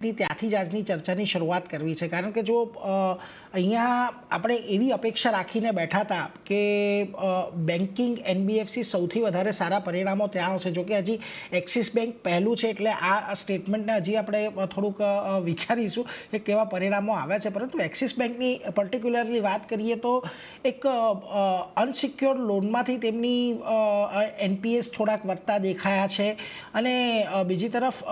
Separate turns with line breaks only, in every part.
ત્યાંથી જ આજની ચર્ચાની શરૂઆત કરવી છે, કારણ કે જો અહીંયા આપણે એવી અપેક્ષા રાખીને બેઠા હતા કે બેન્કિંગ એનબીએફસી સૌથી વધારે સારા પરિણામો ત્યાં આવશે. જોકે હજી એક્સિસ બેંક પહેલું છે એટલે આ સ્ટેટમેન્ટને હજી આપણે થોડુંક વિચારીશું કે કેવા પરિણામો આવ્યા છે. પરંતુ એક્સિસ બેંકની પર્ટિક્યુલરલી વાત કરીએ તો એક અનસિક્યોર્ડ લોનમાંથી તેમની એનપીએસ થોડાક વધતા દેખાયા છે, અને બીજી તરફ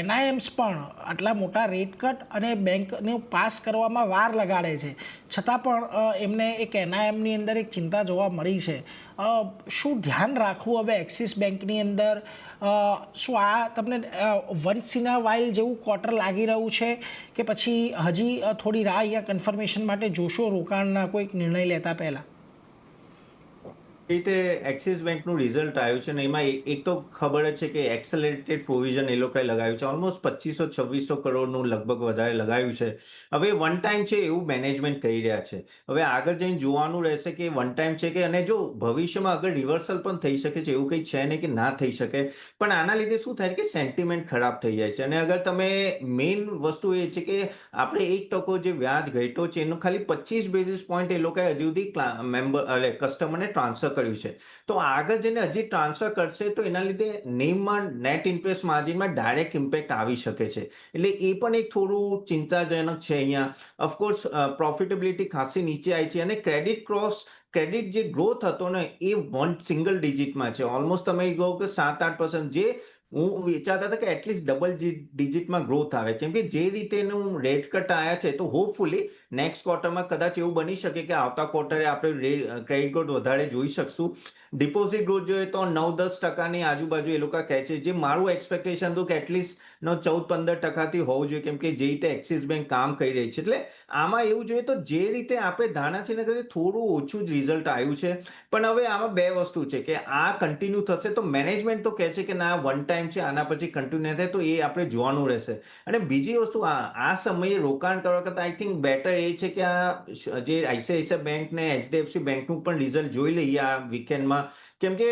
એનઆઈએમ્સ પણ આટલા મોટા રેટ કટ અને બેંકને પાસ કરવામાં વાર લગાડે છે, છતાં પણ એમને એક એનઆઈએમની અંદર એક ચિંતા જોવા મળી છે. શું ધ્યાન રાખવું હવે એક્સિસ બેંકની અંદર? શું આ તમને વન્સ ઇન અ વાઇલ જેવું ક્વાર્ટર લાગી રહ્યું છે કે પછી હજી થોડી રાહ અહીંયા કન્ફર્મેશન માટે જોશો રોકાણના કોઈક નિર્ણય લેતા પહેલાં?
એ રીતે એક્સિસ બેંકનું રિઝલ્ટ આવ્યું છે ને એમાં એક તો ખબર જ છે કે એક્સેલરેટેડ પ્રોવિઝન એ લોકોએ લગાવ્યું છે. ઓલમોસ્ટ 2500-2600 કરોડનું લગભગ વધારે લગાવ્યું છે. હવે વન ટાઈમ છે એવું મેનેજમેન્ટ કહી રહ્યા છે. હવે આગળ જઈને જોવાનું રહેશે કે વન ટાઈમ છે કે, અને જો ભવિષ્યમાં આગળ રિવર્સલ પણ થઈ શકે છે, એવું કંઈ છે નહીં કે ના થઈ શકે, પણ આના લીધે શું થાય કે સેન્ટિમેન્ટ ખરાબ થઈ જાય છે. અને અગર તમે મેઇન વસ્તુ એ છે કે આપણે 1% જે વ્યાજ ઘટ્યો છે એનું ખાલી 25 બેઝિસ પોઈન્ટ એ લોકોએ હજુ સુધી કસ્ટમરને ટ્રાન્સફર કર્યું છે. તો આગળ જઈને હજી ટ્રાન્સફર કરશે તો એના લીધે નેમમાં નેટ ઇન્ટરેસ્ટ માર્જિનમાં ડાયરેક્ટ ઇમ્પેક્ટ આવી શકે છે. એટલે એ પણ એક થોડું ચિંતાજનક છે. અહીંયા ઓફકોર્સ પ્રોફિટેબિલિટી ખાસી નીચે આવી છે, અને ક્રેડિટ જે ગ્રોથ હતો ને એ સિંગલ ડિજિટમાં છે. ઓલમોસ્ટ તમે કહો કે 7-8%, જે હું વિચારતા હતા કે એટલીસ્ટ ડબલ ડિજિટમાં ગ્રોથ આવે, કેમ કે જે રીતે એનું રેટ કટ આવ્યા છે તો હોપફુલી નેક્સ્ટ ક્વાર્ટરમાં કદાચ એવું બની શકે કે આવતા ક્વાર્ટરે આપણે ક્રેડિટ ગ્રોથ વધારે જોઈ શકશું. ડિપોઝિટ ગ્રોથ જોઈએ તો 9-10% આજુબાજુ એ લોકો કહે છે, જે મારું એક્સપેક્ટેશન હતું કે એટલીસ્ટ 14-15% હોવું જોઈએ, કેમ કે જે રીતે એક્સિસ બેંક કામ કરી રહી છે. એટલે આમાં એવું જોઈએ તો જે રીતે આપણે ધારણા છે ને થોડું ઓછું જ રિઝલ્ટ આવ્યું છે. પણ હવે આમાં બે વસ્તુ છે કે આ કન્ટિન્યુ થશે તો મેનેજમેન્ટ તો કહે છે કે ના વન ટાઈમ છે, આના પછી કન્ટિન્યુ થાય, તો એ આપણે જોવાનું રહેશે. અને બીજી વસ્તુ, આ સમયે રોકાણ કરવા કરતાં આઈ થિંક બેટર એ છે કે આ જે આઈસીઆઈસીઆઈ બેંક ને એચડીએફસી બેંકનું પણ રિઝલ્ટ જોઈ લઈએ આ વીકેન્ડમાં, કેમ કે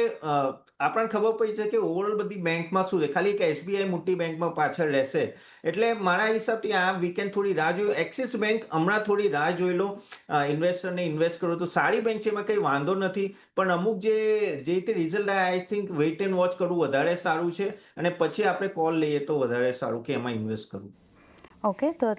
આપણને ખબર પડી છે કે ઓવરઓલ બધી બેંકમાં શું છે, ખાલી એક એસબીઆઈ મોટી બેંકમાં પાછળ રહેશે. એટલે મારા હિસાબથી આ વીકેન્ડ થોડી રાહ જોઈ. એક્સિસ બેંક હમણાં થોડી રાહ જોઈ લો, ઇન્વેસ્ટરને ઇન્વેસ્ટ કરો તો સારી બેંક છે, એમાં કંઈ વાંધો નથી. પણ અમુક જે રીતે રિઝલ્ટ આવે, I think weight and watch કરવું વધારે સારું છે, અને પછી આપણે કોલ લઈએ તો વધારે સારું કે એમાં ઇન્વેસ્ટ કરવું.
ઓકે, તો